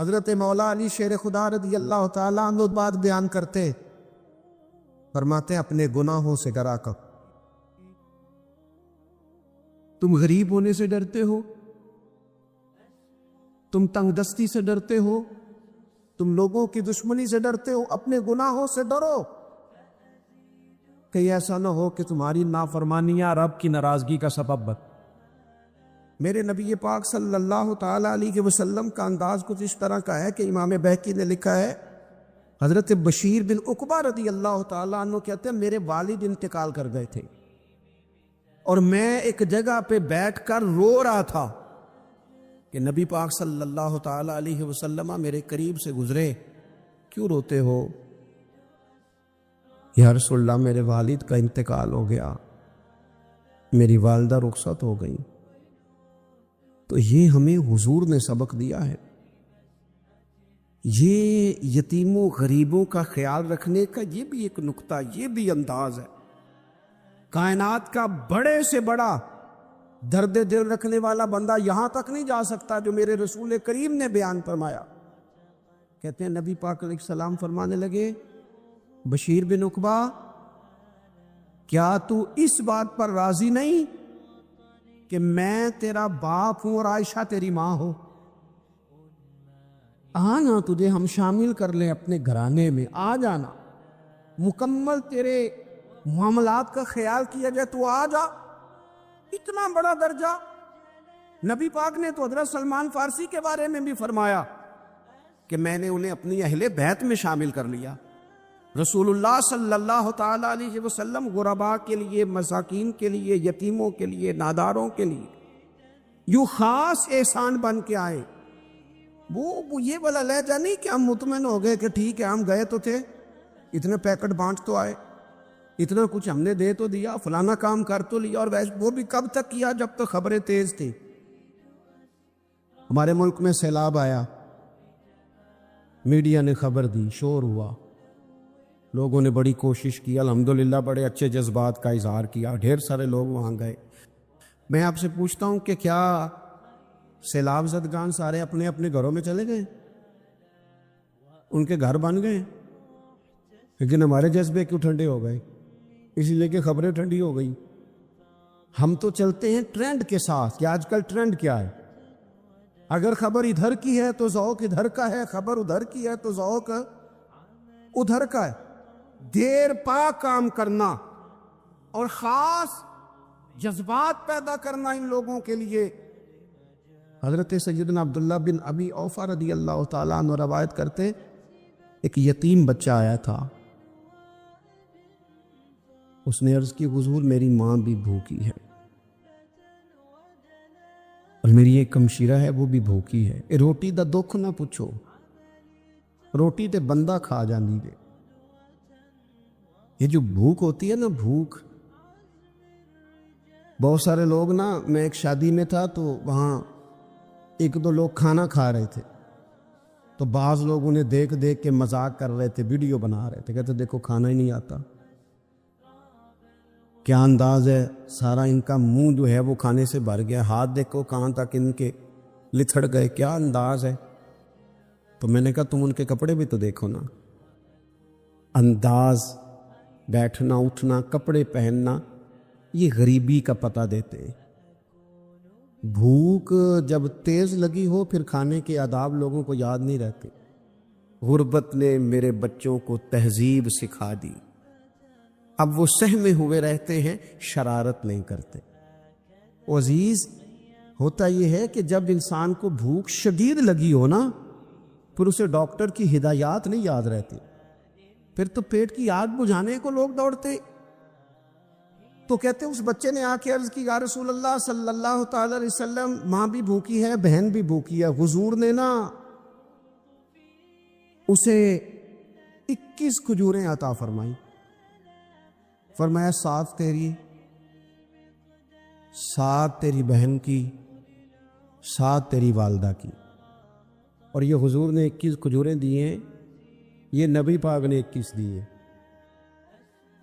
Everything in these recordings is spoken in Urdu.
حضرت مولا علی شیر خدا رضی اللہ تعالیٰ عنہ بات بیان کرتے، فرماتے اپنے گناہوں سے ڈرا کر۔ تم غریب ہونے سے ڈرتے ہو، تم تنگ دستی سے ڈرتے ہو، تم لوگوں کی دشمنی سے ڈرتے ہو، اپنے گناہوں سے ڈرو، کہ ایسا نہ ہو کہ تمہاری نافرمانیاں رب کی ناراضگی کا سبب بن۔ میرے نبی پاک صلی اللہ تعالی علیہ وسلم کا انداز کچھ اس طرح کا ہے کہ امام بہقی نے لکھا ہے، حضرت بشیر بن عقبہ رضی اللہ تعالیٰ عنہ کہتے ہیں میرے والد انتقال کر گئے تھے اور میں ایک جگہ پہ بیٹھ کر رو رہا تھا کہ نبی پاک صلی اللہ تعالی علیہ وسلم میرے قریب سے گزرے، کیوں روتے ہو؟ یا رسول اللہ میرے والد کا انتقال ہو گیا، میری والدہ رخصت ہو گئی۔ تو یہ ہمیں حضور نے سبق دیا ہے، یہ یتیموں غریبوں کا خیال رکھنے کا یہ بھی ایک نقطہ، یہ بھی انداز ہے۔ کائنات کا بڑے سے بڑا درد دل رکھنے والا بندہ یہاں تک نہیں جا سکتا جو میرے رسول کریم نے بیان فرمایا۔ کہتے ہیں نبی پاک علیہ السلام فرمانے لگے، بشیر بن عقبہ کیا تو اس بات پر راضی نہیں کہ میں تیرا باپ ہوں اور عائشہ تیری ماں ہو؟ آنا تجھے ہم شامل کر لیں اپنے گھرانے میں، آ جانا، مکمل تیرے معاملات کا خیال کیا جائے، تو آ جا۔ اتنا بڑا درجہ نبی پاک نے تو حضرت سلمان فارسی کے بارے میں بھی فرمایا کہ میں نے انہیں اپنی اہل بیت میں شامل کر لیا۔ رسول اللہ صلی اللہ تعالی علیہ وسلم غرباء کے لیے، مساکین کے لیے، یتیموں کے لیے، ناداروں کے لیے یوں خاص احسان بن کے آئے۔ وہ یہ والا لہجہ نہیں کہ ہم مطمئن ہو گئے کہ ٹھیک ہے ہم گئے تو تھے، اتنے پیکٹ بانٹ تو آئے، اتنا کچھ ہم نے دے تو دیا، فلانا کام کر تو لیا، اور ویسے وہ بھی کب تک کیا جب تک خبریں تیز تھی۔ ہمارے ملک میں سیلاب آیا، میڈیا نے خبر دی، شور ہوا، لوگوں نے بڑی کوشش کی، الحمدللہ بڑے اچھے جذبات کا اظہار کیا، ڈھیر سارے لوگ وہاں گئے۔ میں آپ سے پوچھتا ہوں کہ کیا سیلاب زدگان سارے اپنے اپنے گھروں میں چلے گئے؟ ان کے گھر بن گئے؟ لیکن ہمارے جذبے کیوں ٹھنڈے ہو گئے؟ اس لیے کہ خبریں ٹھنڈی ہو گئی۔ ہم تو چلتے ہیں ٹرینڈ کے ساتھ کہ آج کل ٹرینڈ کیا ہے، اگر خبر ادھر کی ہے تو ذوق ادھر کا ہے، خبر ادھر کی ہے تو ذوق ادھر کا ہے۔ دیر پا کام کرنا اور خاص جذبات پیدا کرنا ان لوگوں کے لیے۔ حضرت سیدنا عبداللہ بن ابی اوفا رضی اللہ تعالیٰ عنہ روایت کرتے، ایک یتیم بچہ آیا تھا، اس نے عرض کی حضور میری ماں بھی بھوکی ہے اور میری ایک ہمشیرہ ہے وہ بھی بھوکی ہے، روٹی دا دکھ نہ پوچھو، روٹی تے بندہ کھا جاندی دے۔ یہ جو بھوک ہوتی ہے نا، بھوک، بہت سارے لوگ نا، میں ایک شادی میں تھا تو وہاں ایک دو لوگ کھانا کھا رہے تھے، تو بعض لوگ انہیں دیکھ دیکھ کے مذاق کر رہے تھے، ویڈیو بنا رہے تھے، کہتے دیکھو کھانا ہی نہیں آتا، کیا انداز ہے، سارا ان کا منہ جو ہے وہ کھانے سے بھر گیا، ہاتھ دیکھو کہاں تک ان کے لتھڑ گئے، کیا انداز ہے۔ تو میں نے کہا تم ان کے کپڑے بھی تو دیکھو نا، انداز، بیٹھنا اٹھنا، کپڑے پہننا، یہ غریبی کا پتہ دیتے ہیں۔ بھوک جب تیز لگی ہو پھر کھانے کے آداب لوگوں کو یاد نہیں رہتے۔ غربت نے میرے بچوں کو تہذیب سکھا دی، اب وہ سہمے ہوئے رہتے ہیں، شرارت نہیں کرتے۔ عزیز، ہوتا یہ ہے کہ جب انسان کو بھوک شدید لگی ہو نا، پھر اسے ڈاکٹر کی ہدایات نہیں یاد رہتی، پھر تو پیٹ کی آگ بجھانے کو لوگ دوڑتے۔ تو کہتے اس بچے نے آ کے عرض کی، یا رسول اللہ صلی اللہ تعالی علیہ وسلم ماں بھی بھوکی ہے، بہن بھی بھوکی ہے۔ حضور نے نا اسے 21 کھجوریں عطا فرمائی، فرمایا 7 تیری، 7 تیری بہن کی، 7 تیری والدہ کی۔ اور یہ حضور نے 21 کھجوریں دی ہیں، یہ نبی پاک نے 21 دی ہے۔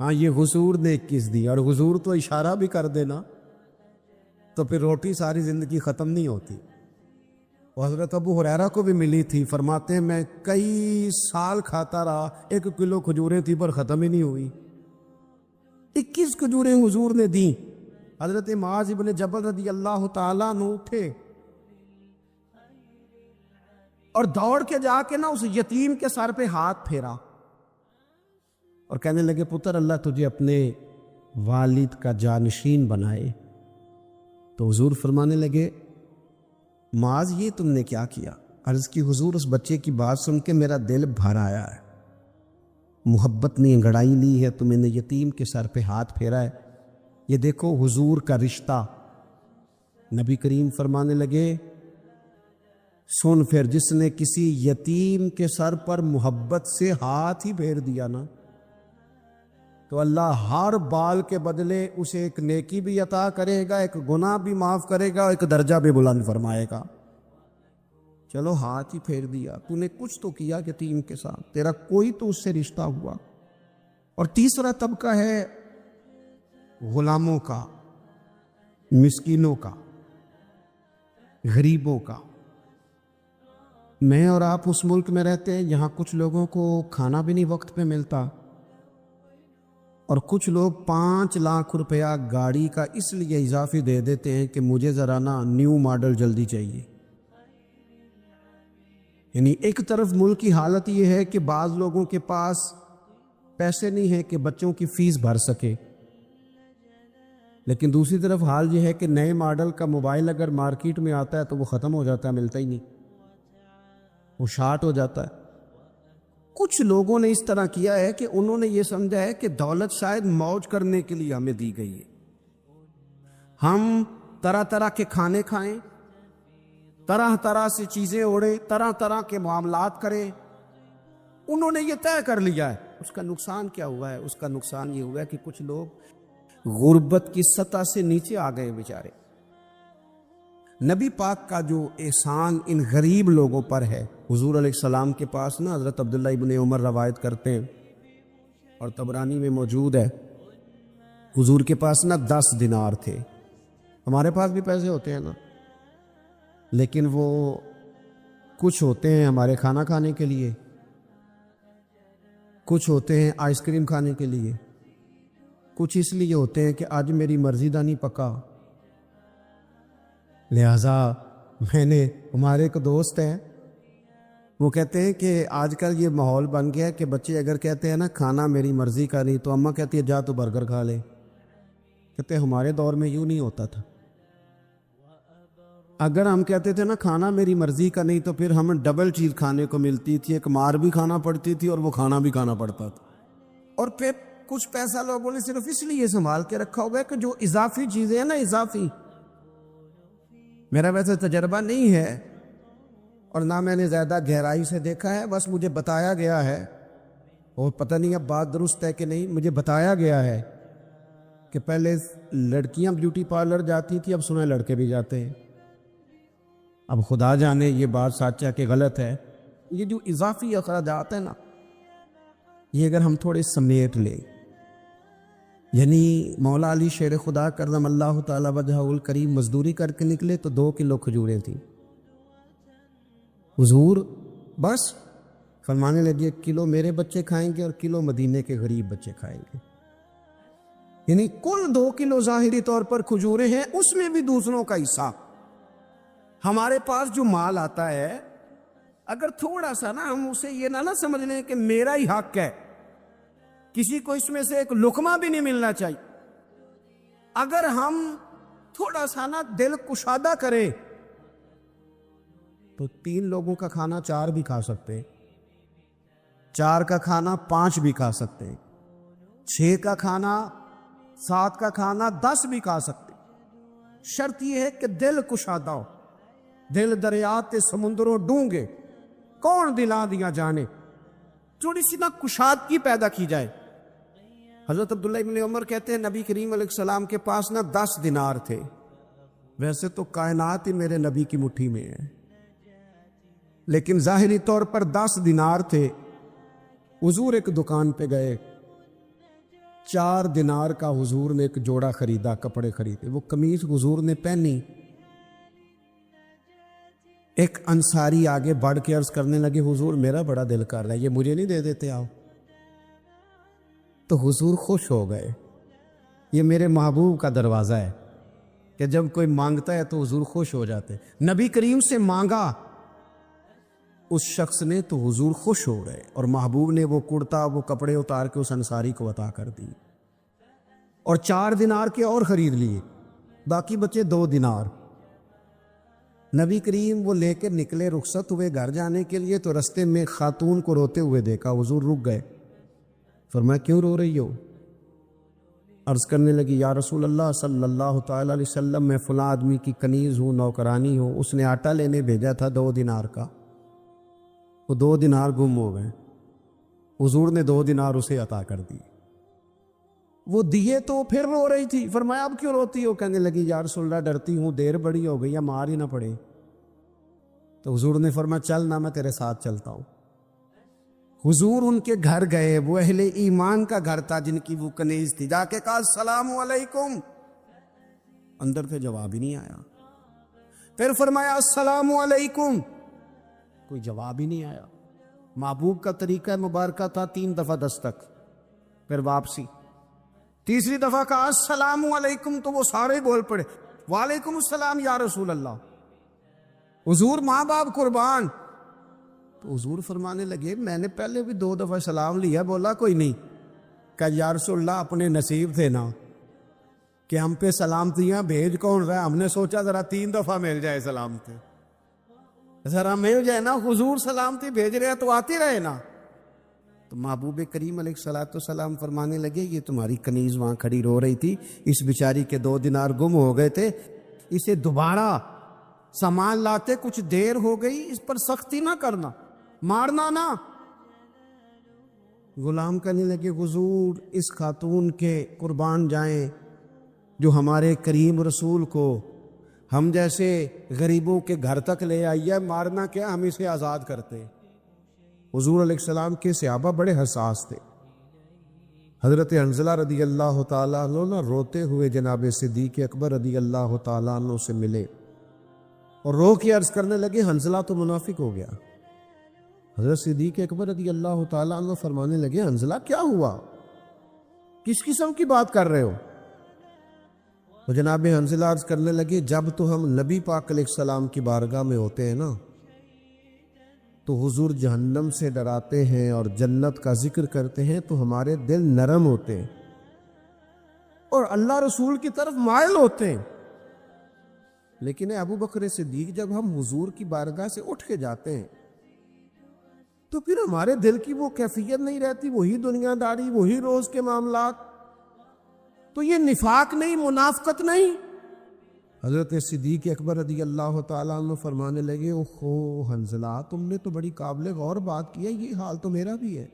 ہاں، یہ حضور نے 21 دی، اور حضور تو اشارہ بھی کر دینا تو پھر روٹی ساری زندگی ختم نہیں ہوتی۔ وہ حضرت ابو ہریرہ کو بھی ملی تھی، فرماتے ہیں میں کئی سال کھاتا رہا، 1 کلو کھجوریں تھی پر ختم ہی نہیں ہوئی۔ 21 کھجوریں حضور نے دیں۔ حضرت معاذ ابن جبل رضی اللہ تعالیٰ عنہ اٹھے اور دوڑ کے جا کے نا اس یتیم کے سر پہ ہاتھ پھیرا اور کہنے لگے پتر اللہ تجھے اپنے والد کا جانشین بنائے۔ تو حضور فرمانے لگے معاذ یہ تم نے کیا کیا؟ عرض کی حضور اس بچے کی بات سن کے میرا دل بھر آیا ہے، محبت نے انگڑائی لی ہے تو میں نے یتیم کے سر پہ ہاتھ پھیرا ہے۔ یہ دیکھو حضور کا رشتہ۔ نبی کریم فرمانے لگے سن پھر، جس نے کسی یتیم کے سر پر محبت سے ہاتھ ہی پھیر دیا نا تو اللہ ہر بال کے بدلے اسے ایک نیکی بھی عطا کرے گا، ایک گناہ بھی معاف کرے گا، ایک درجہ بھی بلند فرمائے گا۔ چلو ہاتھ ہی پھیر دیا، تو نے کچھ تو کیا یتیم کے ساتھ، تیرا کوئی تو اس سے رشتہ ہوا۔ اور تیسرا طبقہ ہے غلاموں کا، مسکینوں کا، غریبوں کا۔ میں اور آپ اس ملک میں رہتے ہیں جہاں کچھ لوگوں کو کھانا بھی نہیں وقت پہ ملتا، اور کچھ لوگ 5 لاکھ روپیہ گاڑی کا اس لیے اضافی دے دیتے ہیں کہ مجھے ذرا نا نیو ماڈل جلدی چاہیے۔ یعنی ایک طرف ملک کی حالت یہ ہے کہ بعض لوگوں کے پاس پیسے نہیں ہیں کہ بچوں کی فیس بھر سکے، لیکن دوسری طرف حال یہ ہے کہ نئے ماڈل کا موبائل اگر مارکیٹ میں آتا ہے تو وہ ختم ہو جاتا ہے، ملتا ہی نہیں، وہ شارٹ ہو جاتا ہے۔ کچھ لوگوں نے اس طرح کیا ہے کہ انہوں نے یہ سمجھا ہے کہ دولت شاید موج کرنے کے لیے ہمیں دی گئی ہے، ہم طرح طرح کے کھانے کھائیں، طرح طرح سے چیزیں اوڑیں، طرح طرح کے معاملات کریں۔ انہوں نے یہ طے کر لیا ہے۔ اس کا نقصان کیا ہوا ہے؟ اس کا نقصان یہ ہوا ہے کہ کچھ لوگ غربت کی سطح سے نیچے آ گئے بیچارے۔ نبی پاک کا جو احسان ان غریب لوگوں پر ہے، حضور علیہ السلام کے پاس نا حضرت عبداللہ ابن عمر روایت کرتے ہیں اور طبرانی میں موجود ہے، حضور کے پاس نا 10 دینار تھے۔ ہمارے پاس بھی پیسے ہوتے ہیں نا، لیکن وہ کچھ ہوتے ہیں ہمارے کھانا کھانے کے لیے، کچھ ہوتے ہیں آئس کریم کھانے کے لیے، کچھ اس لیے ہوتے ہیں کہ آج میری مرضی دا نہیں پکا۔ لہٰذا میں نے، ہمارے ایک دوست ہیں، وہ کہتے ہیں کہ آج کل یہ ماحول بن گیا ہے کہ بچے اگر کہتے ہیں نا کھانا میری مرضی کا نہیں تو اماں کہتی ہے جا تو برگر کھا لے۔ کہتے ہیں ہمارے دور میں یوں نہیں ہوتا تھا، اگر ہم کہتے تھے نا کھانا میری مرضی کا نہیں تو پھر ہمیں ڈبل چیز کھانے کو ملتی تھی، ایک مار بھی کھانا پڑتی تھی اور وہ کھانا بھی کھانا پڑتا تھا۔ اور پھر کچھ پیسہ لوگوں نے صرف اس لیے سنبھال کے رکھا ہوگا کہ جو اضافی چیزیں ہیں نا، اضافی، میرا ویسے تجربہ نہیں ہے اور نہ میں نے زیادہ گہرائی سے دیکھا ہے، بس مجھے بتایا گیا ہے، اور پتہ نہیں اب بات درست ہے کہ نہیں، مجھے بتایا گیا ہے کہ پہلے لڑکیاں بیوٹی پارلر جاتی تھی، اب سنیں لڑکے بھی جاتے ہیں۔ اب خدا جانے یہ بات سچ ہے کہ غلط ہے۔ یہ جو اضافی اخراجات ہیں نا، یہ اگر ہم تھوڑے سمیٹ لیں، یعنی مولا علی شیر خدا کرم اللہ تعالی وجہہ الکریم مزدوری کر کے نکلے تو 2 کلو کھجوریں تھیں، حضور بس فرمانے لگے 1 کلو میرے بچے کھائیں گے اور کلو مدینے کے غریب بچے کھائیں گے۔ یعنی کل 2 کلو ظاہری طور پر کھجوریں ہیں، اس میں بھی دوسروں کا حصہ۔ ہمارے پاس جو مال آتا ہے، اگر تھوڑا سا نا ہم اسے یہ نہ سمجھ لیں کہ میرا ہی حق ہے، کسی کو اس میں سے ایک لقمہ بھی نہیں ملنا چاہیے، اگر ہم تھوڑا سا نا دل کشادہ کریں تو 3 لوگوں کا کھانا 4 بھی کھا سکتے ہیں، 4 کا کھانا 5 بھی کھا سکتے ہیں، 6 کا کھانا 7 کا کھانا 10 بھی کھا سکتے ہیں۔ شرط یہ ہے کہ دل کشادہ ہو، دل دریات سمندروں ڈونگے، کون دلا دیا جانے، تھوڑی سی نا کشادگی پیدا کی جائے۔ حضرت عبداللہ ابن عمر کہتے ہیں نبی کریم علیہ السلام کے پاس نا 10 دینار تھے، ویسے تو کائنات ہی میرے نبی کی مٹھی میں ہے، لیکن ظاہری طور پر 10 دینار تھے۔ حضور ایک دکان پہ گئے، 4 دینار کا حضور نے ایک جوڑا خریدا، کپڑے خریدے، وہ قمیض حضور نے پہنی، ایک انصاری آگے بڑھ کے عرض کرنے لگے حضور میرا بڑا دل کر رہا ہے، یہ مجھے نہیں دے دیتے آپ؟ تو حضور خوش ہو گئے، یہ میرے محبوب کا دروازہ ہے کہ جب کوئی مانگتا ہے تو حضور خوش ہو جاتے۔ نبی کریم سے مانگا اس شخص نے تو حضور خوش ہو گئے، اور محبوب نے وہ کرتا وہ کپڑے اتار کے اس انصاری کو عطا کر دی، اور 4 دینار کے اور خرید لیے، باقی بچے 2 دینار۔ نبی کریم وہ لے کے نکلے، رخصت ہوئے گھر جانے کے لیے، تو رستے میں خاتون کو روتے ہوئے دیکھا، حضور رک گئے، فرمایا کیوں رو رہی ہو؟ عرض کرنے لگی یا رسول اللہ صلی اللہ تعالی علیہ وسلم میں فلاں آدمی کی کنیز ہوں، نوکرانی ہوں، اس نے آٹا لینے بھیجا تھا 2 دینار کا، وہ 2 دینار گم ہو گئے، حضور نے 2 دینار اسے عطا کر دی۔ وہ دیے تو پھر رو رہی تھی، فرمایا اب کیوں روتی ہو؟ کہنے لگی یا رسول اللہ ڈرتی ہوں دیر بڑی ہو گئی، یا مار ہی نہ پڑے۔ تو حضور نے فرمایا چل نہ، میں تیرے ساتھ چلتا ہوں۔ حضور ان کے گھر گئے، وہ اہل ایمان کا گھر تھا جن کی وہ کنیز تھی، جا کے کہا السلام علیکم، اندر سے جواب ہی نہیں آیا۔ پھر فرمایا السلام علیکم، کوئی جواب ہی نہیں آیا۔ محبوب کا طریقہ مبارکہ تھا 3 دفعہ دستک، پھر واپسی، تیسری دفعہ کہا السلام علیکم، تو وہ سارے بول پڑے وعلیکم السلام یا رسول اللہ، حضور ماں باپ قربان۔ تو حضور فرمانے لگے میں نے پہلے بھی 2 دفعہ سلام لیا، بولا کوئی نہیں، کہ یا رسول اللہ اپنے نصیب تھے نا کہ ہم پہ سلامتیاں بھیج کون رہا ہے، ہم نے سوچا ذرا 3 دفعہ مل جائے سلامتی، ذرا مل جائے نا، حضور سلامتی بھیج رہے ہیں تو آتے رہے نا۔ تو محبوب کریم علیہ الصلوۃ والسلام فرمانے لگے یہ تمہاری کنیز وہاں کھڑی رو رہی تھی، اس بیچاری کے 2 دینار گم ہو گئے تھے، اسے دوبارہ سامان لاتے کچھ دیر ہو گئی، اس پر سختی نہ کرنا، مارنا نہ۔ غلام کہنے لگے حضور اس خاتون کے قربان جائیں جو ہمارے کریم رسول کو ہم جیسے غریبوں کے گھر تک لے آئی ہے، مارنا کیا، ہم اسے آزاد کرتے۔ حضور علیہ السلام کے صحابہ بڑے حساس تھے۔ حضرت حنظلہ رضی اللہ تعالیٰ عنہ روتے ہوئے جناب صدیق اکبر رضی اللہ تعالیٰ عنہ سے ملے اور رو کے عرض کرنے لگے حنظلہ تو منافق ہو گیا۔ حضرت صدیق اکبر رضی اللہ تعالیٰ عنہ فرمانے لگے حنظلہ کیا ہوا، کس قسم کی بات کر رہے ہو؟ تو جناب حنظلہ عرض کرنے لگے جب تو ہم نبی پاک علیہ السلام کی بارگاہ میں ہوتے ہیں نا تو حضور جہنم سے ڈراتے ہیں اور جنت کا ذکر کرتے ہیں تو ہمارے دل نرم ہوتے ہیں اور اللہ رسول کی طرف مائل ہوتے ہیں، لیکن ابو بکر صدیق جب ہم حضور کی بارگاہ سے اٹھ کے جاتے ہیں تو پھر ہمارے دل کی وہ کیفیت نہیں رہتی، وہی دنیا داری، وہی روز کے معاملات، تو یہ نفاق نہیں، منافقت نہیں۔ حضرت صدیق اکبر رضی اللہ تعالیٰ عنہ فرمانے لگے اوہو حنظلہ تم نے تو بڑی قابل غور بات کی ہے، یہ حال تو میرا بھی ہے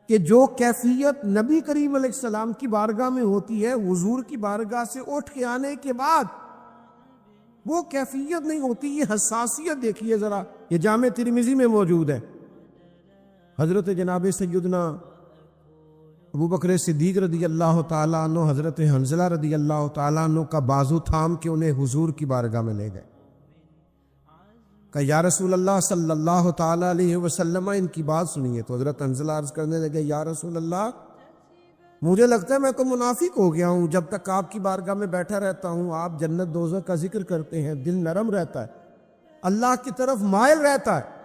کہ جو کیفیت نبی کریم علیہ السلام کی بارگاہ میں ہوتی ہے، حضور کی بارگاہ سے اٹھ کے آنے کے بعد وہ کیفیت نہیں ہوتی۔ یہ حساسیت دیکھیے ذرا، یہ جامع ترمذی میں موجود ہے۔ حضرت جناب سیدنا ابو بکر صدیق رضی اللہ تعالیٰ عنہ حضرت حنظلہ رضی اللہ تعالیٰ عنہ کا بازو تھام کے انہیں حضور کی بارگاہ میں لے گئے، کہ یا رسول اللہ صلی اللہ تعالیٰ علیہ وسلم ان کی بات سنیے۔ تو حضرت حنظلہ عرض کرنے لگے یا رسول اللہ مجھے لگتا ہے میں تو منافق ہو گیا ہوں، جب تک آپ کی بارگاہ میں بیٹھا رہتا ہوں آپ جنت دوزخ کا ذکر کرتے ہیں، دل نرم رہتا ہے، اللہ کی طرف مائل رہتا ہے،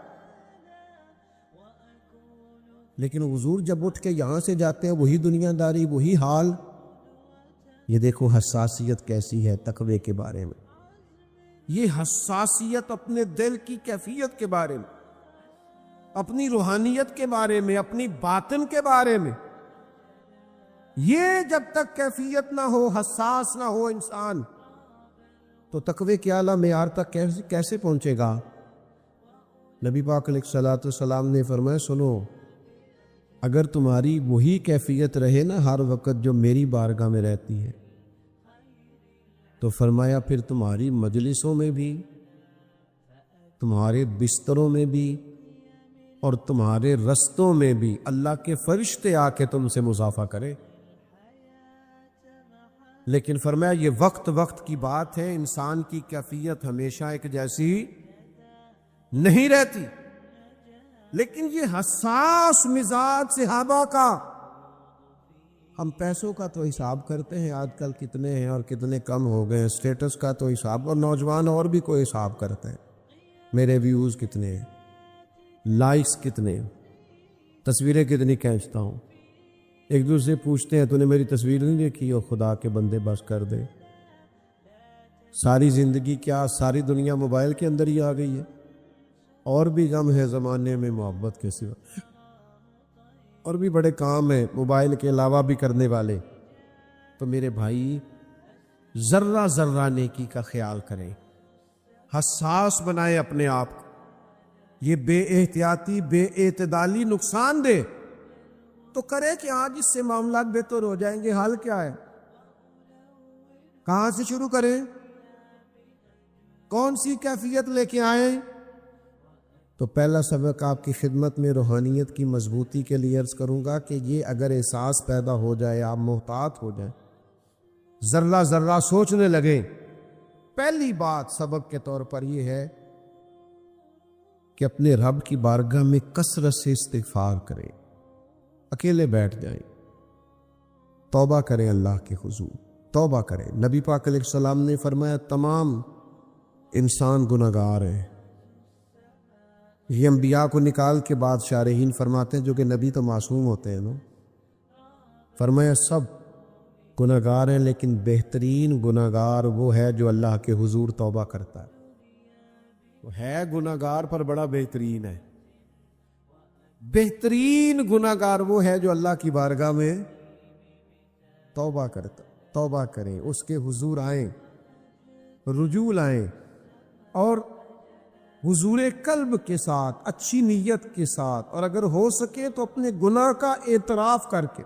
لیکن حضور جب اٹھ کے یہاں سے جاتے ہیں وہی دنیا داری، وہی حال۔ یہ دیکھو حساسیت کیسی ہے تقوی کے بارے میں، یہ حساسیت اپنے دل کی کیفیت کے بارے میں، اپنی روحانیت کے بارے میں، اپنی باطن کے بارے میں، یہ جب تک کیفیت نہ ہو، حساس نہ ہو انسان، تو تقوی کے اعلیٰ معیار تک کیسے پہنچے گا؟ نبی پاک علیہ الصلوۃ والسلام نے فرمایا سنو، اگر تمہاری وہی کیفیت رہے نا ہر وقت جو میری بارگاہ میں رہتی ہے، تو فرمایا پھر تمہاری مجلسوں میں بھی، تمہارے بستروں میں بھی اور تمہارے رستوں میں بھی اللہ کے فرشتے آ کے تم سے مصافحہ کرے۔ لیکن فرمایا یہ وقت وقت کی بات ہے، انسان کی کیفیت ہمیشہ ایک جیسی نہیں رہتی، لیکن یہ حساس مزاج صحابہ کا، ہم پیسوں کا تو حساب کرتے ہیں آج کل کتنے ہیں اور کتنے کم ہو گئے ہیں، سٹیٹس کا تو حساب، اور نوجوان اور بھی کوئی حساب کرتے ہیں، میرے ویوز کتنے ہیں، لائکس کتنے ہیں، تصویریں کتنی کھینچتا ہوں، ایک دوسرے پوچھتے ہیں تو نے میری تصویر نہیں دیکھی، اور خدا کے بندے بس کر دے، ساری زندگی کیا ساری دنیا موبائل کے اندر ہی آ گئی ہے، اور بھی غم ہے زمانے میں محبت کے سوا، اور بھی بڑے کام ہیں موبائل کے علاوہ بھی کرنے والے، تو میرے بھائی ذرہ ذرہ نیکی کا خیال کریں، حساس بنائیں اپنے آپ کو، یہ بے احتیاطی بے اعتدالی نقصان دے تو کرے کہ آج اس سے معاملات بہتر ہو جائیں گے، حال کیا ہے، کہاں سے شروع کریں، کون سی کیفیت لے کے آئیں؟ تو پہلا سبق آپ کی خدمت میں روحانیت کی مضبوطی کے لیے عرض کروں گا کہ یہ اگر احساس پیدا ہو جائے، آپ محتاط ہو جائیں، ذرہ ذرہ سوچنے لگیں، پہلی بات سبق کے طور پر یہ ہے کہ اپنے رب کی بارگاہ میں کثرت سے استغفار کریں، اکیلے بیٹھ جائیں، توبہ کریں، اللہ کے حضور توبہ کریں۔ نبی پاک علیہ السلام نے فرمایا تمام انسان گناہگار ہیں، یہ انبیاء کو نکال کے بعد شارحین فرماتے ہیں جو کہ نبی تو معصوم ہوتے ہیں نا، فرمایا سب گناہگار ہیں لیکن بہترین گناہگار وہ ہے جو اللہ کے حضور توبہ کرتا ہے، وہ ہے گناہگار پر بڑا بہترین ہے، بہترین گناہگار وہ ہے جو اللہ کی بارگاہ میں توبہ کرتا، توبہ کریں، اس کے حضور آئیں، رجوع لائیں، اور حضور قلب کے ساتھ اچھی نیت کے ساتھ، اور اگر ہو سکے تو اپنے گناہ کا اعتراف کر کے،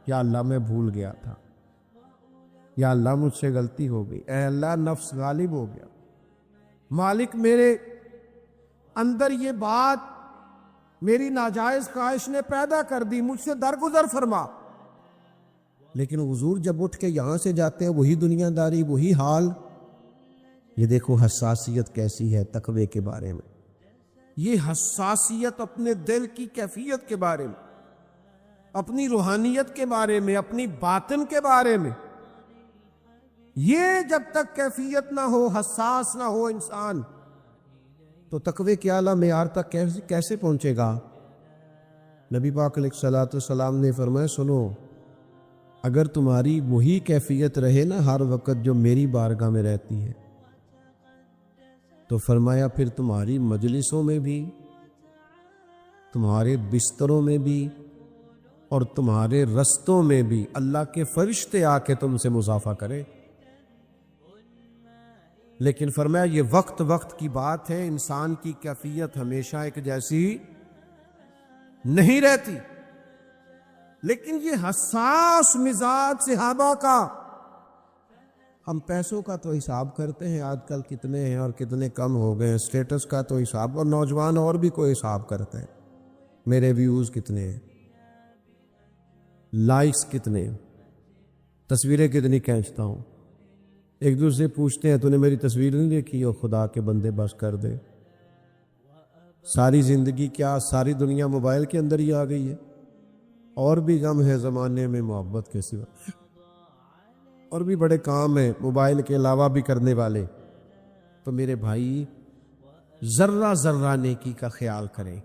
یا اللہ میں بھول گیا تھا، یا اللہ مجھ سے غلطی ہو گئی، اے اللہ نفس غالب ہو گیا، مالک میرے اندر یہ بات میری ناجائز خواہش نے پیدا کر دی، مجھ سے درگزر فرما۔ لیکن حضور جب اٹھ کے یہاں سے جاتے ہیں وہی دنیا داری، وہی حال، یہ دیکھو حساسیت کیسی ہے تقوی کے بارے میں، یہ حساسیت اپنے دل کی کیفیت کے بارے میں، اپنی روحانیت کے بارے میں، اپنی باطن کے بارے میں، یہ جب تک کیفیت نہ ہو، حساس نہ ہو انسان، تو تقوی کے اعلیٰ معیار تک کیسے پہنچے گا؟ نبی پاک علیہ الصلوۃ والسلام نے فرمایا سنو، اگر تمہاری وہی کیفیت رہے نا ہر وقت جو میری بارگاہ میں رہتی ہے، تو فرمایا پھر تمہاری مجلسوں میں بھی، تمہارے بستروں میں بھی، اور تمہارے رستوں میں بھی اللہ کے فرشتے آ کے تم سے مصافحہ کرے۔ لیکن فرمایا یہ وقت وقت کی بات ہے، انسان کی کیفیت ہمیشہ ایک جیسی نہیں رہتی، لیکن یہ حساس مزاج صحابہ کا، ہم پیسوں کا تو حساب کرتے ہیں آج کل کتنے ہیں اور کتنے کم ہو گئے ہیں، سٹیٹس کا تو حساب، اور نوجوان اور بھی کوئی حساب کرتے ہیں، میرے ویوز کتنے ہیں، لائکس کتنے ہیں، تصویریں کتنی کھینچتا ہوں، ایک دوسرے پوچھتے ہیں تو نے میری تصویر نہیں دیکھی، اور خدا کے بندے بس کر دے، ساری زندگی کیا ساری دنیا موبائل کے اندر ہی آ گئی ہے، اور بھی غم ہے زمانے میں محبت کے سوا، اور بھی بڑے کام ہیں موبائل کے علاوہ بھی کرنے والے، تو میرے بھائی ذرہ ذرہ نیکی کا خیال کریں،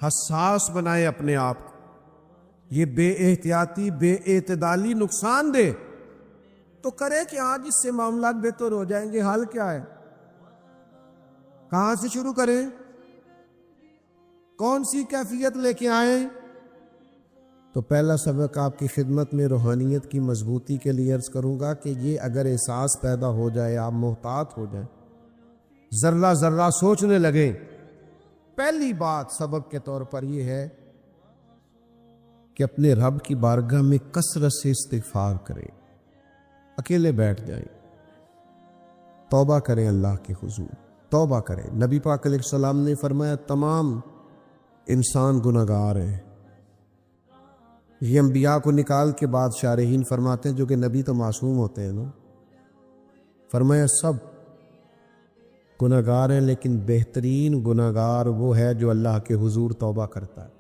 حساس بنائیں اپنے آپ کو، یہ بے احتیاطی بے اعتدالی نقصان دے تو کرے کہ آج اس سے معاملات بہتر ہو جائیں گے، حال کیا ہے، کہاں سے شروع کریں، کون سی کیفیت لے کے آئیں؟ تو پہلا سبق آپ کی خدمت میں روحانیت کی مضبوطی کے لیے عرض کروں گا کہ یہ اگر احساس پیدا ہو جائے، آپ محتاط ہو جائیں، ذرہ ذرہ سوچنے لگیں، پہلی بات سبق کے طور پر یہ ہے کہ اپنے رب کی بارگاہ میں کثرت سے استغفار کریں، اکیلے بیٹھ جائیں، توبہ کریں، اللہ کے حضور توبہ کریں۔ نبی پاک علیہ السلام نے فرمایا تمام انسان گناہگار ہیں، یہ انبیاء کو نکال کے بعد شارحین فرماتے ہیں جو کہ نبی تو معصوم ہوتے ہیں نا، فرمایا سب گناہگار ہیں، لیکن بہترین گناہگار وہ ہے جو اللہ کے حضور توبہ کرتا ہے.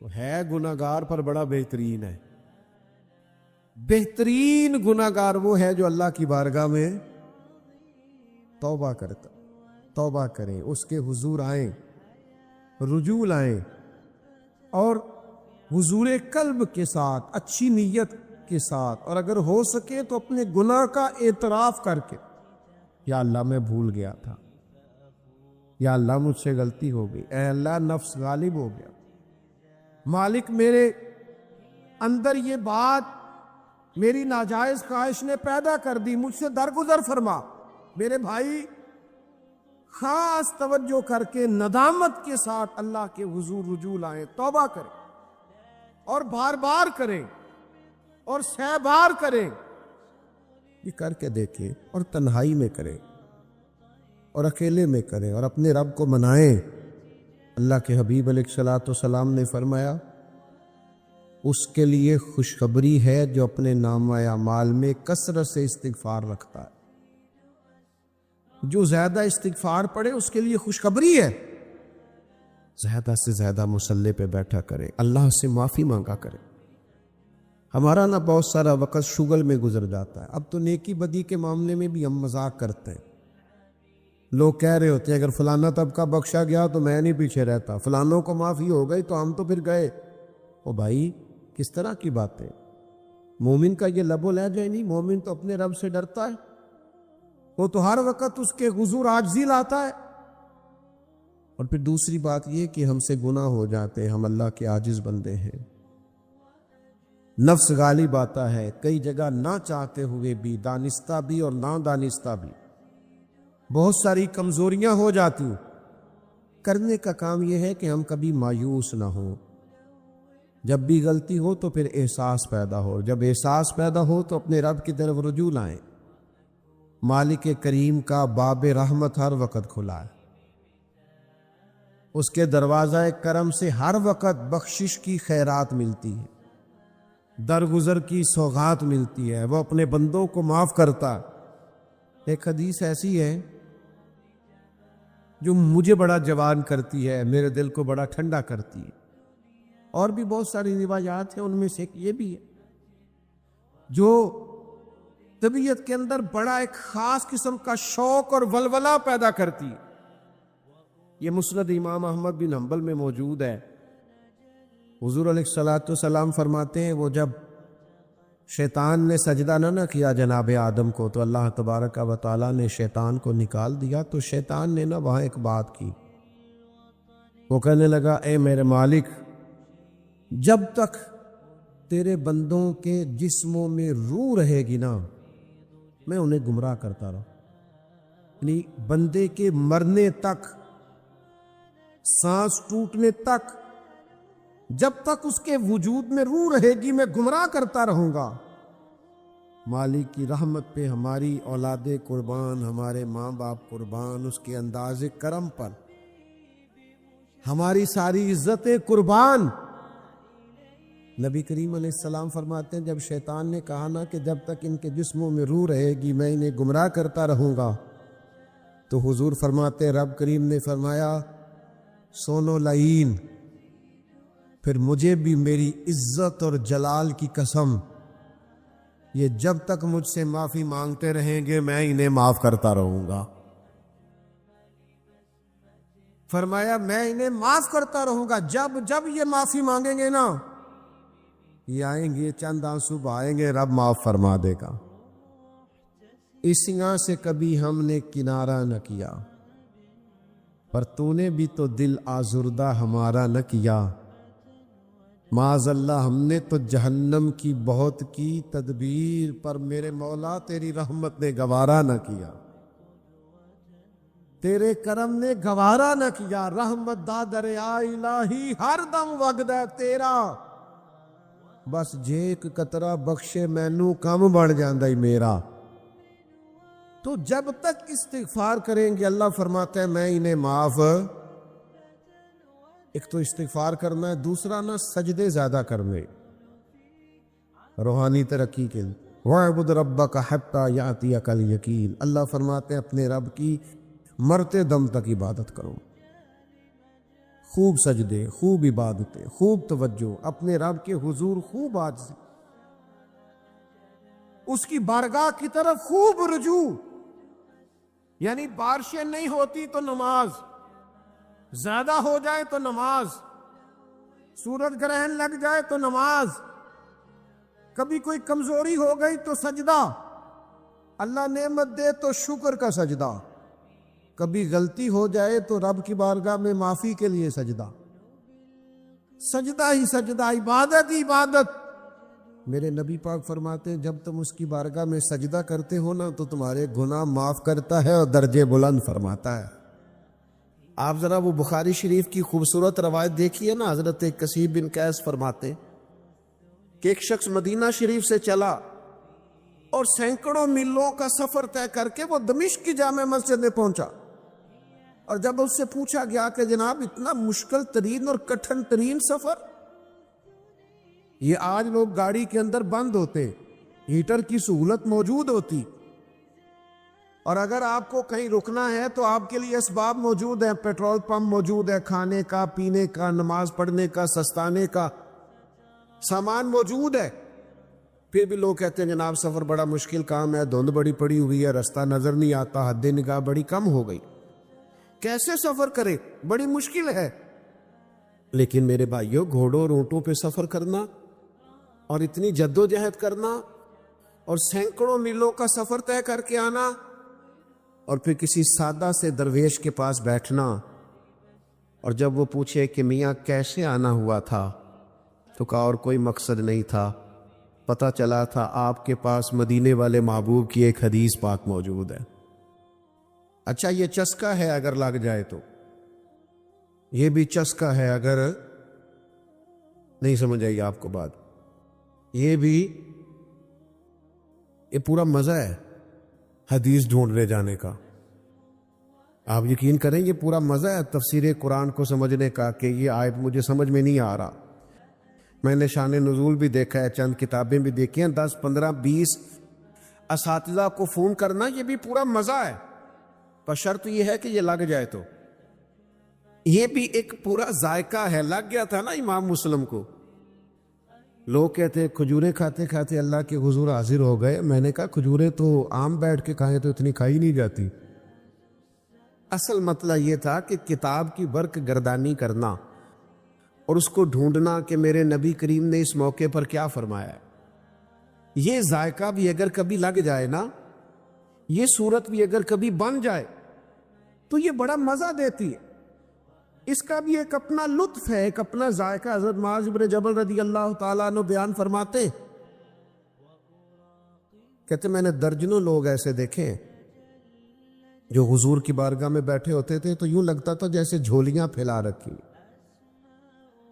وہ ہے گناہگار پر بڑا بہترین ہے. بہترین گناہگار وہ ہے جو اللہ کی بارگاہ میں توبہ کرتا، توبہ کریں، اس کے حضور آئیں، رجوع لائیں، اور حضور قلب کے ساتھ، اچھی نیت کے ساتھ، اور اگر ہو سکے تو اپنے گناہ کا اعتراف کر کے، یا اللہ میں بھول گیا تھا، یا اللہ مجھ سے غلطی ہو گئی، اے اللہ نفس غالب ہو گیا، مالک میرے اندر یہ بات میری ناجائز خواہش نے پیدا کر دی، مجھ سے درگزر فرما. میرے بھائی خاص توجہ کر کے ندامت کے ساتھ اللہ کے حضور رجوع لائیں، توبہ کریں، اور بار بار کریں، اور سہ بار کریں. یہ کر کے دیکھیں، اور تنہائی میں کریں، اور اکیلے میں کریں، اور اپنے رب کو منائیں. اللہ کے حبیب علیہ الصلوۃ والسلام نے فرمایا اس کے لیے خوشخبری ہے جو اپنے نامہ اعمال میں کثرت سے استغفار رکھتا ہے. جو زیادہ استغفار پڑھے اس کے لیے خوشخبری ہے. زیادہ سے زیادہ مصلی پہ بیٹھا کرے، اللہ سے معافی مانگا کرے. ہمارا نا بہت سارا وقت شغل میں گزر جاتا ہے. اب تو نیکی بدی کے معاملے میں بھی ہم مذاق کرتے ہیں. لوگ کہہ رہے ہوتے ہیں اگر فلانا طبقہ بخشا گیا تو میں نہیں پیچھے رہتا، فلانوں کو معافی ہو گئی تو ہم تو پھر گئے. او بھائی کس طرح کی باتیں؟ مومن کا یہ لب و لہجہ نہیں. مومن تو اپنے رب سے ڈرتا ہے، وہ تو ہر وقت اس کے حضور عاجزی لاتا ہے. اور پھر دوسری بات یہ کہ ہم سے گناہ ہو جاتے ہیں، ہم اللہ کے عاجز بندے ہیں، نفس غالب آتا ہے. کئی جگہ نہ چاہتے ہوئے بھی، دانستہ بھی اور نہ دانستہ بھی، بہت ساری کمزوریاں ہو جاتی ہیں. کرنے کا کام یہ ہے کہ ہم کبھی مایوس نہ ہوں. جب بھی غلطی ہو تو پھر احساس پیدا ہو، جب احساس پیدا ہو تو اپنے رب کی طرف رجوع لائیں. مالک کریم کا باب رحمت ہر وقت کھلا ہے، اس کے دروازہ کرم سے ہر وقت بخشش کی خیرات ملتی ہے، درگزر کی سوغات ملتی ہے. وہ اپنے بندوں کو معاف کرتا. ایک حدیث ایسی ہے جو مجھے بڑا جوان کرتی ہے، میرے دل کو بڑا ٹھنڈا کرتی ہے. اور بھی بہت ساری روایات ہیں، ان میں سے ایک یہ بھی ہے جو طبیعت کے اندر بڑا ایک خاص قسم کا شوق اور ولولہ پیدا کرتی ہے. یہ مسند امام احمد بن حنبل میں موجود ہے. حضور علیہ الصلوۃ والسلام فرماتے ہیں وہ جب شیطان نے سجدہ نہ کیا جناب آدم کو تو اللہ تبارک و تعالیٰ نے شیطان کو نکال دیا. تو شیطان نے وہاں ایک بات کی، وہ کہنے لگا اے میرے مالک، جب تک تیرے بندوں کے جسموں میں روح رہے گی نا میں انہیں گمراہ کرتا رہا. یعنی بندے کے مرنے تک، سانس ٹوٹنے تک، جب تک اس کے وجود میں روح رہے گی میں گمراہ کرتا رہوں گا. مالک کی رحمت پہ ہماری اولادیں قربان، ہمارے ماں باپ قربان، اس کے انداز کرم پر ہماری ساری عزتیں قربان. نبی کریم علیہ السلام فرماتے ہیں جب شیطان نے کہا نا کہ جب تک ان کے جسموں میں روح رہے گی میں انہیں گمراہ کرتا رہوں گا، تو حضور فرماتے رب کریم نے فرمایا سونو لعین، پھر مجھے بھی میری عزت اور جلال کی قسم، یہ جب تک مجھ سے معافی مانگتے رہیں گے میں انہیں معاف کرتا رہوں گا. فرمایا میں انہیں معاف کرتا رہوں گا. جب جب یہ معافی مانگیں گے نا، یہ آئیں گے چند آنسو بہائیں گے، رب معاف فرما دے گا. اس یہاں سے کبھی ہم نے کنارہ نہ کیا، پر تو نے بھی تو دل آزردہ ہمارا نہ کیا. معاذ اللہ ہم نے تو جہنم کی بہت کی تدبیر، پر میرے مولا تیری رحمت نے گوارا نہ کیا، تیرے کرم نے گوارا نہ کیا. رحمت دا دریا الہی ہر دم وگد ہے تیرا، بس جے ایک قطرہ بخشے مینوں کم بن جاندہ ہی میرا. تو جب تک استغفار کریں گے اللہ فرماتا ہے میں انہیں معاف. ایک تو استغفار کرنا ہے، دوسرا نا سجدے زیادہ کرنے روحانی ترقی کے لیے. وَاعْبُدْ رَبَّكَ حَتَّى يَأْتِيَكَ الْيَقِينُ. اللہ فرماتے ہیں اپنے رب کی مرتے دم تک عبادت کرو، خوب سجدے، خوب عبادتیں، خوب توجہ، اپنے رب کے حضور خوب عاجزی، اس کی بارگاہ کی طرف خوب رجوع، یعنی بارشیں نہیں ہوتی تو نماز، زیادہ ہو جائے تو نماز، سورج گرہن لگ جائے تو نماز، کبھی کوئی کمزوری ہو گئی تو سجدہ، اللہ نعمت دے تو شکر کا سجدہ، کبھی غلطی ہو جائے تو رب کی بارگاہ میں معافی کے لیے سجدہ، سجدہ ہی سجدہ، عبادت ہی عبادت۔ میرے نبی پاک فرماتے ہیں جب تم اس کی بارگاہ میں سجدہ کرتے ہو نا تو تمہارے گناہ معاف کرتا ہے اور درجے بلند فرماتا ہے۔ آپ ذرا وہ بخاری شریف کی خوبصورت روایت دیکھیے نا، حضرت کثیر بن قیس فرماتے کہ ایک شخص مدینہ شریف سے چلا اور سینکڑوں میلوں کا سفر طے کر کے وہ دمشق کی جامع مسجد میں پہنچا، اور جب اس سے پوچھا گیا کہ جناب اتنا مشکل ترین اور کٹھن ترین سفر، یہ آج لوگ گاڑی کے اندر بند ہوتے، ہیٹر کی سہولت موجود ہوتی، اور اگر آپ کو کہیں رکنا ہے تو آپ کے لیے اسباب موجود ہیں، پیٹرول پمپ موجود ہے، کھانے کا، پینے کا، نماز پڑھنے کا، سستانے کا سامان موجود ہے، پھر بھی لوگ کہتے ہیں جناب سفر بڑا مشکل کام ہے، دھند بڑی پڑی ہوئی ہے، راستہ نظر نہیں آتا، حد نگاہ بڑی کم ہو گئی، کیسے سفر کرے، بڑی مشکل ہے۔ لیکن میرے بھائیوں، گھوڑوں اور اونٹوں پہ سفر کرنا اور اتنی جد و جہد کرنا اور سینکڑوں میلوں کا سفر طے کر کے آنا، اور پھر کسی سادہ سے درویش کے پاس بیٹھنا، اور جب وہ پوچھے کہ میاں کیسے آنا ہوا تھا تو کہا اور کوئی مقصد نہیں تھا، پتہ چلا تھا آپ کے پاس مدینے والے محبوب کی ایک حدیث پاک موجود ہے۔ اچھا یہ چسکا ہے اگر لگ جائے تو، یہ بھی چسکا ہے اگر نہیں سمجھ آئی آپ کو بات، یہ پورا مزہ ہے حدیث ڈھونڈنے جانے کا۔ آپ یقین کریں یہ پورا مزہ ہے تفسیر قرآن کو سمجھنے کا کہ یہ آیت مجھے سمجھ میں نہیں آ رہا، میں نے شان نزول بھی دیکھا ہے، چند کتابیں بھی دیکھی ہیں، 10 15 20 اساتذہ کو فون کرنا، یہ بھی پورا مزہ ہے، پر شرط یہ ہے کہ یہ لگ جائے تو، یہ بھی ایک پورا ذائقہ ہے۔ لگ گیا تھا نا امام مسلم کو، لوگ کہتے ہیں کھجوریں کھاتے کھاتے اللہ کے حضور حاضر ہو گئے، میں نے کہا کھجوریں تو عام بیٹھ کے کھائیں تو اتنی کھائی نہیں جاتی۔ اصل مسئلہ یہ تھا کہ کتاب کی برق گردانی کرنا اور اس کو ڈھونڈنا کہ میرے نبی کریم نے اس موقع پر کیا فرمایا ہے، یہ ذائقہ بھی اگر کبھی لگ جائے نا، یہ صورت بھی اگر کبھی بن جائے تو یہ بڑا مزہ دیتی ہے، اس کا بھی ایک اپنا لطف ہے، ایک اپنا ذائقہ۔ حضرت معاذ بن جبل رضی اللہ تعالیٰ عنہ بیان فرماتے، کہتے میں نے درجنوں لوگ ایسے دیکھے ہیں جو حضور کی بارگاہ میں بیٹھے ہوتے تھے تو یوں لگتا تھا جیسے جھولیاں پھیلا رکھی،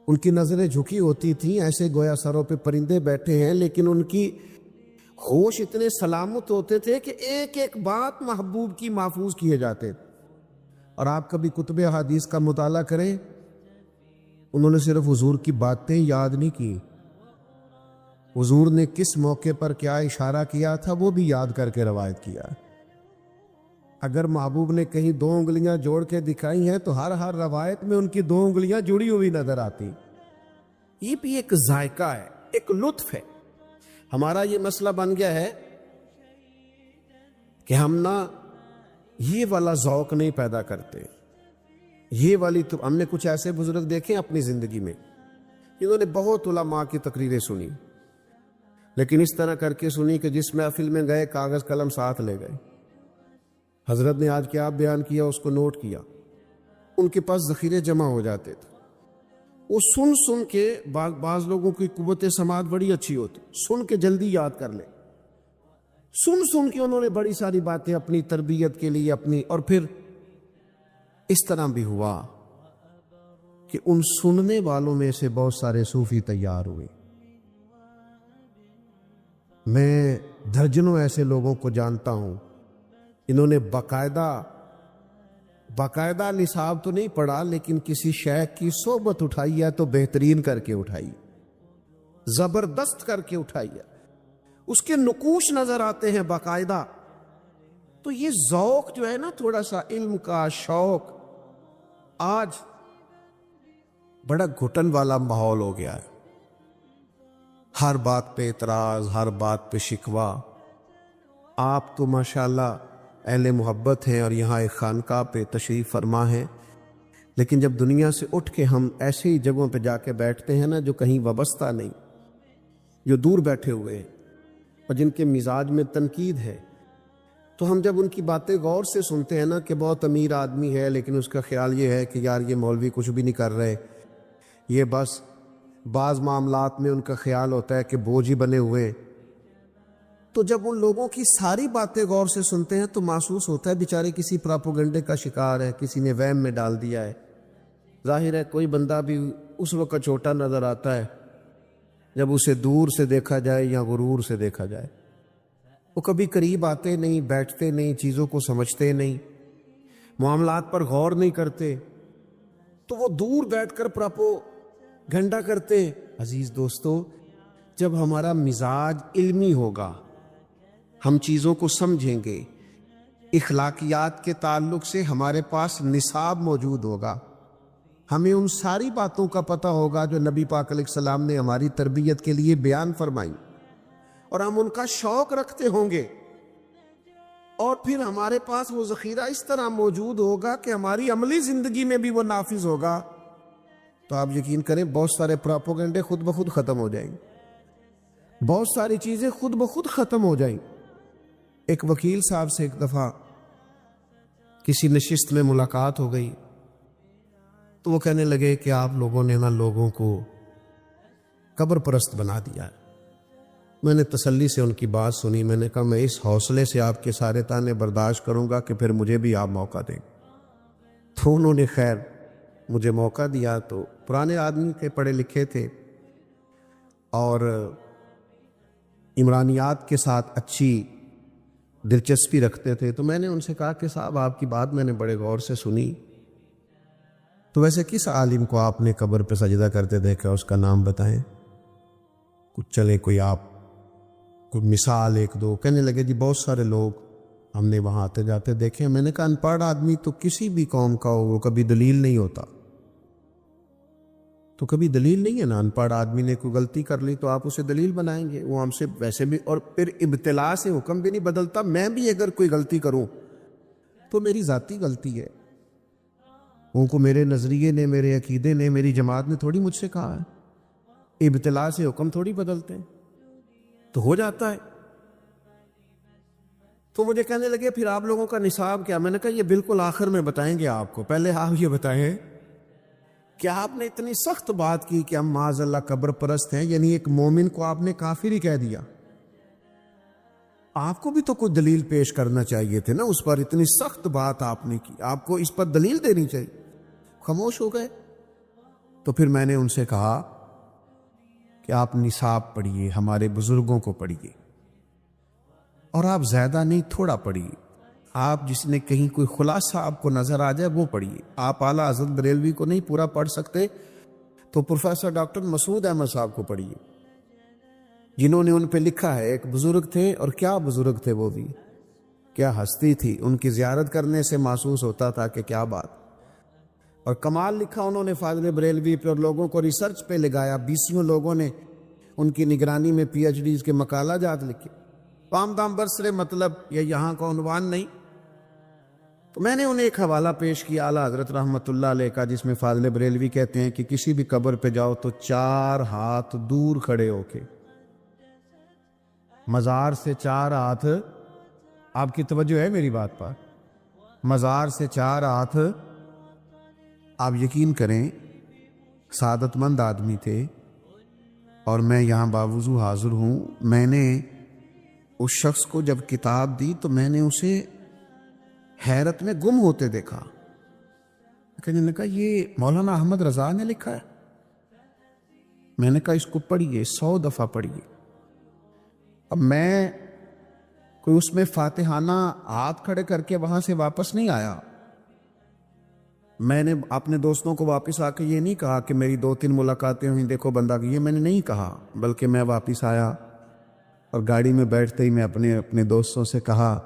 ان کی نظریں جھکی ہوتی تھیں ایسے گویا سروں پہ پرندے بیٹھے ہیں، لیکن ان کی ہوش اتنے سلامت ہوتے تھے کہ ایک ایک بات محبوب کی محفوظ کیے جاتے تھے۔ اور آپ کبھی کتب احادیث کا مطالعہ کریں، انہوں نے صرف حضور کی باتیں یاد نہیں کی، حضور نے کس موقع پر کیا اشارہ کیا تھا وہ بھی یاد کر کے روایت کیا۔ اگر محبوب نے کہیں 2 انگلیاں جوڑ کے دکھائی ہیں تو ہر روایت میں ان کی 2 انگلیاں جڑی ہوئی نظر آتی۔ یہ بھی ایک ذائقہ ہے، ایک لطف ہے۔ ہمارا یہ مسئلہ بن گیا ہے کہ ہم نہ یہ والا ذوق نہیں پیدا کرتے، یہ والی تو ہم نے کچھ ایسے بزرگ دیکھے اپنی زندگی میں جنہوں نے بہت علماء کی تقریریں سنی، لیکن اس طرح کر کے سنی کہ جس محفل میں گئے کاغذ قلم ساتھ لے گئے، حضرت نے آج کیا بیان کیا اس کو نوٹ کیا، ان کے پاس ذخیرے جمع ہو جاتے تھے، وہ سن کے بعض لوگوں کی قوت سماعت بڑی اچھی ہوتی، سن کے جلدی یاد کر لے، سن کے انہوں نے بڑی ساری باتیں اپنی تربیت کے لیے اپنی، اور پھر اس طرح بھی ہوا کہ ان سننے والوں میں سے بہت سارے صوفی تیار ہوئے۔ میں درجنوں ایسے لوگوں کو جانتا ہوں انہوں نے باقاعدہ نصاب تو نہیں پڑھا، لیکن کسی شیخ کی صحبت اٹھائی ہے تو بہترین کر کے اٹھائی، زبردست کر کے اٹھائی ہے، اس کے نقوش نظر آتے ہیں باقاعدہ، تو یہ ذوق جو ہے نا، تھوڑا سا علم کا شوق، آج بڑا گھٹن والا ماحول ہو گیا ہے. ہر بات پہ اعتراض، ہر بات پہ شکوہ. آپ تو ماشاءاللہ اہل محبت ہیں اور یہاں ایک خانقاہ پہ تشریف فرما ہیں، لیکن جب دنیا سے اٹھ کے ہم ایسی جگہوں پہ جا کے بیٹھتے ہیں نا جو کہیں وابستہ نہیں، جو دور بیٹھے ہوئے ہیں اور جن کے مزاج میں تنقید ہے، تو ہم جب ان کی باتیں غور سے سنتے ہیں نا کہ بہت امیر آدمی ہے لیکن اس کا خیال یہ ہے کہ یار یہ مولوی کچھ بھی نہیں کر رہے، یہ بس بعض معاملات میں ان کا خیال ہوتا ہے کہ بوجھ ہی بنے ہوئے ہیں. تو جب ان لوگوں کی ساری باتیں غور سے سنتے ہیں تو محسوس ہوتا ہے بیچارے کسی پراپوگنڈے کا شکار ہے، کسی نے وہم میں ڈال دیا ہے. ظاہر ہے کوئی بندہ بھی اس وقت چھوٹا نظر آتا ہے جب اسے دور سے دیکھا جائے یا غرور سے دیکھا جائے. وہ کبھی قریب آتے نہیں، بیٹھتے نہیں، چیزوں کو سمجھتے نہیں، معاملات پر غور نہیں کرتے، تو وہ دور بیٹھ کر پراپوگنڈا کرتے. عزیز دوستو، جب ہمارا مزاج علمی ہوگا، ہم چیزوں کو سمجھیں گے، اخلاقیات کے تعلق سے ہمارے پاس نصاب موجود ہوگا، ہمیں ان ساری باتوں کا پتہ ہوگا جو نبی پاک علیہ السلام نے ہماری تربیت کے لیے بیان فرمائی، اور ہم ان کا شوق رکھتے ہوں گے، اور پھر ہمارے پاس وہ ذخیرہ اس طرح موجود ہوگا کہ ہماری عملی زندگی میں بھی وہ نافذ ہوگا، تو آپ یقین کریں بہت سارے پراپوگنڈے خود بخود ختم ہو جائیں گے، بہت ساری چیزیں خود بخود ختم ہو جائیں. ایک وکیل صاحب سے ایک دفعہ کسی نشست میں ملاقات ہو گئی، تو وہ کہنے لگے کہ آپ لوگوں نے نا لوگوں کو قبر پرست بنا دیا ہے. میں نے تسلی سے ان کی بات سنی. میں نے کہا میں اس حوصلے سے آپ کے سارے تانے برداشت کروں گا کہ پھر مجھے بھی آپ موقع دیں. تو انہوں نے خیر مجھے موقع دیا. تو پرانے آدمی کے پڑھے لکھے تھے اور عمرانیات کے ساتھ اچھی دلچسپی رکھتے تھے. تو میں نے ان سے کہا کہ صاحب آپ کی بات میں نے بڑے غور سے سنی، تو ویسے کس عالم کو آپ نے قبر پہ سجدہ کرتے دیکھا، اس کا نام بتائیں. کچھ چلے کوئی آپ کوئی مثال ایک دو. کہنے لگے جی بہت سارے لوگ ہم نے وہاں آتے جاتے دیکھے. میں نے کہا ان پڑھ آدمی تو کسی بھی قوم کا ہو وہ کبھی دلیل نہیں ہوتا، تو کبھی دلیل نہیں ہے نا. ان پڑھ آدمی نے کوئی غلطی کر لی تو آپ اسے دلیل بنائیں گے، وہ ہم سے ویسے بھی. اور پھر ابتلا سے حکم بھی نہیں بدلتا. میں بھی اگر کوئی غلطی کروں تو میری ذاتی غلطی ہے، ان کو میرے نظریے نے، میرے عقیدے نے، میری جماعت نے تھوڑی مجھ سے کہا ہے. ابتلا سے حکم تھوڑی بدلتے ہیں، تو ہو جاتا ہے. تو مجھے کہنے لگے پھر آپ لوگوں کا نصاب کیا؟ میں نے کہا یہ بالکل آخر میں بتائیں گے آپ کو، پہلے آپ یہ بتائیں کہ آپ نے اتنی سخت بات کی کہ ہم معاذ اللہ قبر پرست ہیں، یعنی ایک مومن کو آپ نے کافر ہی کہہ دیا. آپ کو بھی تو کوئی دلیل پیش کرنا چاہیے تھے نا اس پر. اتنی سخت بات آپ نے کی، آپ کو اس پر دلیل دینی چاہیے. خاموش ہو گئے. تو پھر میں نے ان سے کہا کہ آپ نصاب پڑھیے، ہمارے بزرگوں کو پڑھیے، اور آپ زیادہ نہیں تھوڑا پڑھیے. آپ جس نے کہیں کوئی خلاصہ آپ کو نظر آ جائے وہ پڑھیے. آپ اعلیٰ حضرت بریلوی کو نہیں پورا پڑھ سکتے تو پروفیسر ڈاکٹر مسعود احمد صاحب کو پڑھیے، جنہوں نے ان پہ لکھا ہے. ایک بزرگ تھے، اور کیا بزرگ تھے، وہ بھی کیا ہستی تھی. ان کی زیارت کرنے سے محسوس ہوتا تھا کہ کیا بات. اور کمال لکھا انہوں نے فاضل بریلوی پہ، اور لوگوں کو ریسرچ پہ لگایا. 20 لوگوں نے ان کی نگرانی میں پی ایچ ڈیز کے مقالہ جات لکھے. پام دام برسرے مطلب یہ یہاں کا عنوان نہیں. تو میں نے انہیں ایک حوالہ پیش کیا اعلیٰ حضرت رحمۃ اللہ علیہ کا، جس میں فاضل بریلوی کہتے ہیں کہ کسی بھی قبر پہ جاؤ تو 4 ہاتھ دور کھڑے ہو کے، مزار سے 4 ہاتھ. آپ کی توجہ ہے میری بات پر؟ مزار سے 4 ہاتھ. آپ یقین کریں سعادت مند آدمی تھے، اور میں یہاں باوضو حاضر ہوں. میں نے اس شخص کو جب کتاب دی تو میں نے اسے حیرت میں گم ہوتے دیکھا. کہنے لگا یہ مولانا احمد رضا نے لکھا ہے. میں نے کہا اس کو پڑھیے، 100 دفعہ پڑھیے. اب میں کوئی اس میں فاتحانہ ہاتھ کھڑے کر کے وہاں سے واپس نہیں آیا. میں نے اپنے دوستوں کو واپس آ کے یہ نہیں کہا کہ میری 2-3 ملاقاتیں ہوئیں، دیکھو بندہ، یہ میں نے نہیں کہا. بلکہ میں واپس آیا اور گاڑی میں بیٹھتے ہی میں اپنے دوستوں سے کہا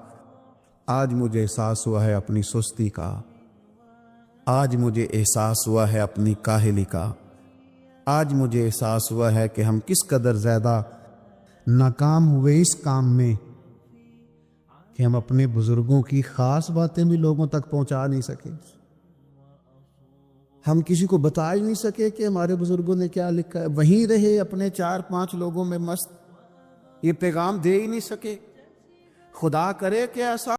آج مجھے احساس ہوا ہے اپنی سستی کا، آج مجھے احساس ہوا ہے اپنی کاہلی کا، آج مجھے احساس ہوا ہے کہ ہم کس قدر زیادہ ناکام ہوئے اس کام میں کہ ہم اپنے بزرگوں کی خاص باتیں بھی لوگوں تک پہنچا نہیں سکے. ہم کسی کو بتا ہی نہیں سکے کہ ہمارے بزرگوں نے کیا لکھا ہے، وہیں رہے اپنے 4-5 لوگوں میں مست، یہ پیغام دے ہی نہیں سکے. خدا کرے کہ ایسا